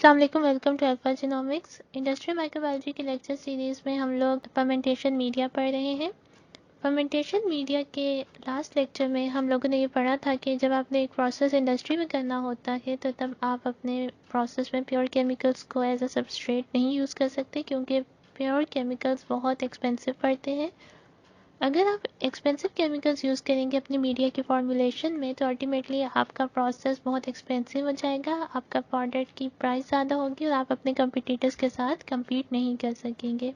السلام علیکم، welcome to Alpha Genomics. Industry microbiology کی لیکچر سیریز میں ہم لوگ فرمنٹیشن میڈیا پڑھ رہے ہیں۔ فرمنٹیشن میڈیا کے لاسٹ لیکچر میں ہم لوگوں نے یہ پڑھا تھا کہ جب آپ نے ایک پروسیس انڈسٹری میں کرنا ہوتا ہے تو تب آپ اپنے پروسیس میں پیور کیمیکلز کو ایز اے سبسٹریٹ نہیں یوز کر سکتے، کیونکہ پیور کیمیکلز بہت ایکسپینسو پڑتے ہیں۔ اگر آپ ایکسپینسو کیمیکلز یوز کریں گے اپنی میڈیا کی فارمولیشن میں تو الٹیمیٹلی آپ کا پروسیس بہت ایکسپینسو ہو جائے گا، آپ کا پروڈکٹ کی پرائس زیادہ ہوگی اور آپ اپنے کمپیٹیٹرز کے ساتھ کمپیٹ نہیں کر سکیں گے۔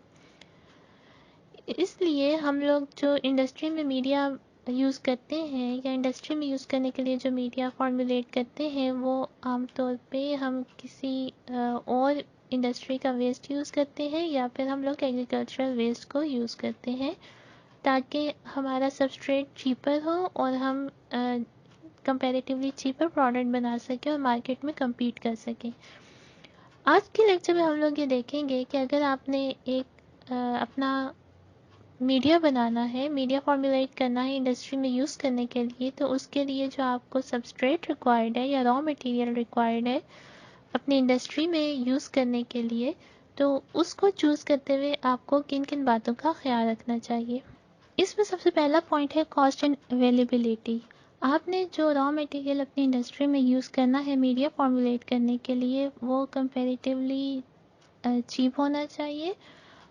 اس لیے ہم لوگ جو انڈسٹری میں میڈیا یوز کرتے ہیں یا انڈسٹری میں یوز کرنے کے لیے جو میڈیا فارمولیٹ کرتے ہیں وہ عام طور پہ ہم کسی اور انڈسٹری کا ویسٹ یوز کرتے ہیں یا پھر ہم لوگ ایگریکلچرل ویسٹ کو یوز کرتے ہیں تاکہ ہمارا سبسٹریٹ چیپر ہو اور ہم کمپیریٹیولی چیپر پروڈکٹ بنا سکیں اور مارکیٹ میں کمپیٹ کر سکیں۔ آج کے لیکچر میں ہم لوگ یہ دیکھیں گے کہ اگر آپ نے ایک اپنا میڈیا بنانا ہے، میڈیا فارمولیٹ کرنا ہے انڈسٹری میں یوز کرنے کے لیے، تو اس کے لیے جو آپ کو سبسٹریٹ ریکوائرڈ ہے یا را مٹیریل ریکوائرڈ ہے اپنی انڈسٹری میں یوز کرنے کے لیے، تو اس کو چوز کرتے ہوئے آپ کو کن کن باتوں کا خیال رکھنا چاہیے۔ اس میں سب سے پہلا پوائنٹ ہے کاسٹ اینڈ اویلیبلٹی۔ آپ نے جو را مٹیریل اپنی انڈسٹری میں یوز کرنا ہے میڈیا فارمولیٹ کرنے کے لیے وہ کمپیریٹیولی چیپ ہونا چاہیے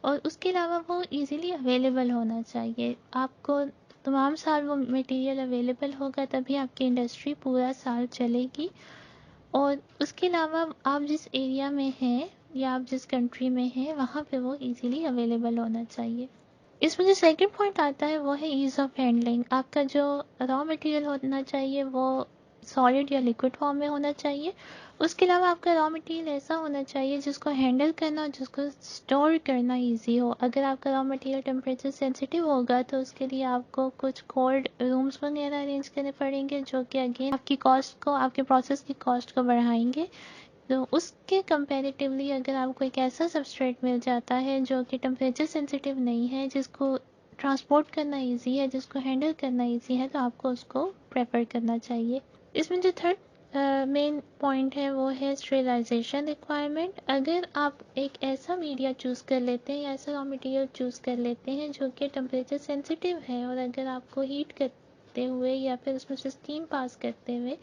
اور اس کے علاوہ وہ ایزیلی اویلیبل ہونا چاہیے۔ آپ کو تمام سال وہ مٹیریل اویلیبل ہوگا تبھی آپ کی انڈسٹری پورا سال چلے گی، اور اس کے علاوہ آپ جس ایریا میں ہیں یا آپ جس کنٹری میں ہیں وہاں پہ وہ ایزیلی اویلیبل ہونا چاہیے۔ اس میں جو سیکنڈ پوائنٹ آتا ہے وہ ہے ایز آف ہینڈلنگ۔ آپ کا جو را مٹیریل ہونا چاہیے وہ سالڈ یا لیکوڈ فارم میں ہونا چاہیے۔ اس کے علاوہ آپ کا را مٹیریل ایسا ہونا چاہیے جس کو ہینڈل کرنا اور جس کو اسٹور کرنا ایزی ہو۔ اگر آپ کا را مٹیریل ٹیمپریچر سینسیٹیو ہوگا تو اس کے لیے آپ کو کچھ کولڈ رومز وغیرہ ارینج کرنے پڑیں گے جو کہ اگین آپ کی کاسٹ کو، آپ کے پروسیس کی کاسٹ کو بڑھائیں گے۔ تو اس کے کمپیریٹیولی اگر آپ کو ایک ایسا سبسٹریٹ مل جاتا ہے جو کہ ٹمپریچر سینسیٹیو نہیں ہے، جس کو ٹرانسپورٹ کرنا ایزی ہے، جس کو ہینڈل کرنا ایزی ہے، تو آپ کو اس کو پریفر کرنا چاہیے۔ اس میں جو تھرڈ مین پوائنٹ ہے وہ ہے اسٹریلائزیشن ریکوائرمنٹ۔ اگر آپ ایک ایسا میڈیا چوز کر لیتے ہیں یا ایسا را مٹیریل چوز کر لیتے ہیں جو کہ ٹمپریچر سینسیٹیو ہے اور اگر آپ کو ہیٹ کرتے ہوئے یا پھر اس میں سے اسٹیم پاس کرتے ہوئے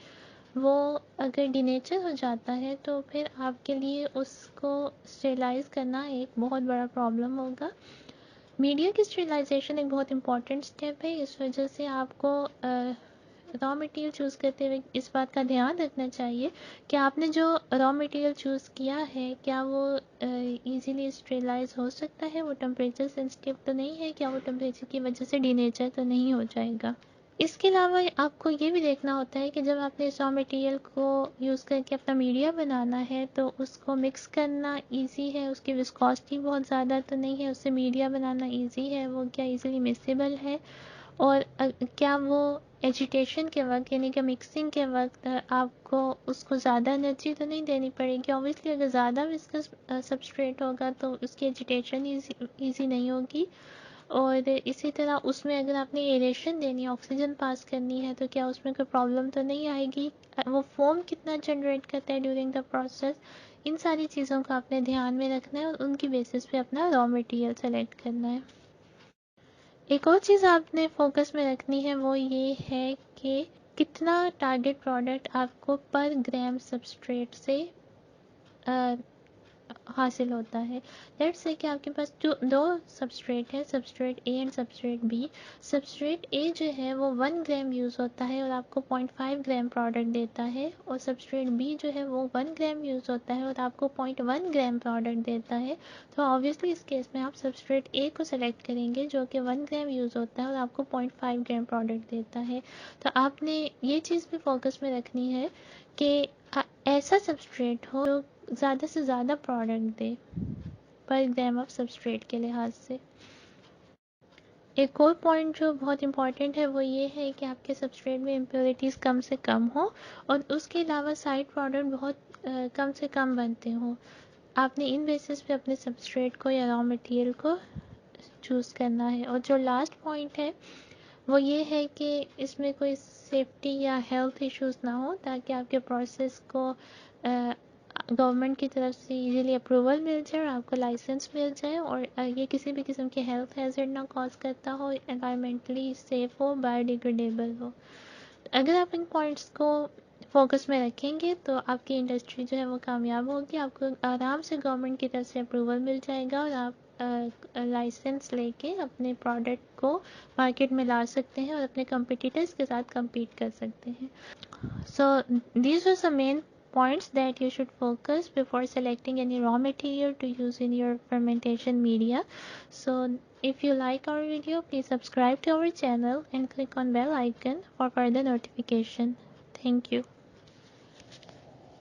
وہ اگر ڈینیچر ہو جاتا ہے تو پھر آپ کے لیے اس کو اسٹریلائز کرنا ایک بہت بڑا پرابلم ہوگا۔ میڈیا کی اسٹریلائزیشن ایک بہت امپورٹنٹ سٹیپ ہے، اس وجہ سے آپ کو را مٹیریل چوز کرتے ہوئے اس بات کا دھیان رکھنا چاہیے کہ آپ نے جو را مٹیریل چوز کیا ہے کیا وہ ایزیلی اسٹریلائز ہو سکتا ہے، وہ ٹمپریچر سینسیٹیو تو نہیں ہے، کیا وہ ٹمپریچر کی وجہ سے ڈینیچر تو نہیں ہو جائے گا۔ اس کے علاوہ آپ کو یہ بھی دیکھنا ہوتا ہے کہ جب آپ نے اس را مٹیریل کو یوز کر کے اپنا میڈیا بنانا ہے تو اس کو مکس کرنا ایزی ہے، اس کی وسکوسٹی بہت زیادہ تو نہیں ہے، اس سے میڈیا بنانا ایزی ہے، وہ کیا ایزیلی مکسیبل ہے، اور کیا وہ ایجیٹیشن کے وقت یعنی کہ مکسنگ کے وقت آپ کو اس کو زیادہ انرجی تو نہیں دینی پڑے گی۔ اوبویسلی اگر زیادہ وسکس سبسٹریٹ ہوگا تو اس کی ایجیٹیشن ایزی نہیں ہوگی، اور اسی طرح اس میں اگر آپ نے ایریشن دینی ہے، آکسیجن پاس کرنی ہے، تو کیا اس میں کوئی پرابلم تو نہیں آئے گی، وہ فوم کتنا جنریٹ کرتا ہے ڈیورنگ دا پروسیس۔ ان ساری چیزوں کو آپ نے دھیان میں رکھنا ہے اور ان کی بیسس پہ اپنا را مٹیریل سلیکٹ کرنا ہے۔ ایک اور چیز آپ نے فوکس میں رکھنی ہے وہ یہ ہے کہ کتنا ٹارگٹ پروڈکٹ آپ کو پر گرام سبسٹریٹ سے حاصل ہوتا ہے۔ لیٹس سے کہ آپ کے پاس دو سبسٹریٹ ہے، substrate A and substrate B. Substrate A جو ہے وہ 1 گرام یوز ہوتا ہے اور آپ کو 0.5 گرام پروڈکٹ دیتا ہے، اور سبسٹریٹ بی جو ہے وہ 1 گرام یوز ہوتا ہے اور آپ کو 0.1 گرام پروڈکٹ دیتا ہے۔ تو آبویسلی اس کیس میں آپ سبسٹریٹ اے کو سلیکٹ کریں گے جو کہ 1 گرام یوز ہوتا ہے اور آپ کو 0.5 گرام پروڈکٹ دیتا ہے۔ تو آپ نے یہ چیز بھی فوکس میں رکھنی ہے کہ ایسا سبسٹریٹ ہو جو زیادہ سے زیادہ product they per gram of substrate کے لحاظ سے۔ ایک اور پوائنٹ جو بہت امپورٹنٹ ہے وہ یہ ہے کہ آپ کے سبسٹریٹ میں امپیورٹیز کم سے کم ہوں اور اس کے علاوہ سائڈ پروڈکٹ بہت کم سے کم بنتے ہوں۔ آپ نے ان بیسس پہ اپنے سبسٹریٹ کو یا را مٹیریل کو چوز کرنا ہے۔ اور جو لاسٹ پوائنٹ ہے وہ یہ ہے کہ اس میں کوئی سیفٹی یا ہیلتھ ایشوز نہ ہو تاکہ آپ کے پروسیس کو گورنمنٹ کی طرف سے ایزیلی اپروول مل جائے اور آپ کو لائسنس مل جائے، اور یہ کسی بھی قسم کے ہیلتھ ہیزرڈ نہ کاز کرتا ہو، انوائرمنٹلی سیف ہو، بایو ڈیگریڈیبل ہو۔ اگر آپ ان پوائنٹس کو فوکس میں رکھیں گے تو آپ کی انڈسٹری جو ہے وہ کامیاب ہوگی، آپ کو آرام سے گورنمنٹ کی طرف سے اپروول مل جائے گا، اور آپ لائسنس لے کے اپنے پروڈکٹ کو مارکیٹ میں لا سکتے ہیں اور اپنے کمپٹیٹرز کے ساتھ کمپیٹ کر سکتے ہیں۔ So these are the main points that you should focus before selecting any raw material to use in your fermentation media. So if you like our video, please subscribe to our channel and click on bell icon for further notification. Thank you.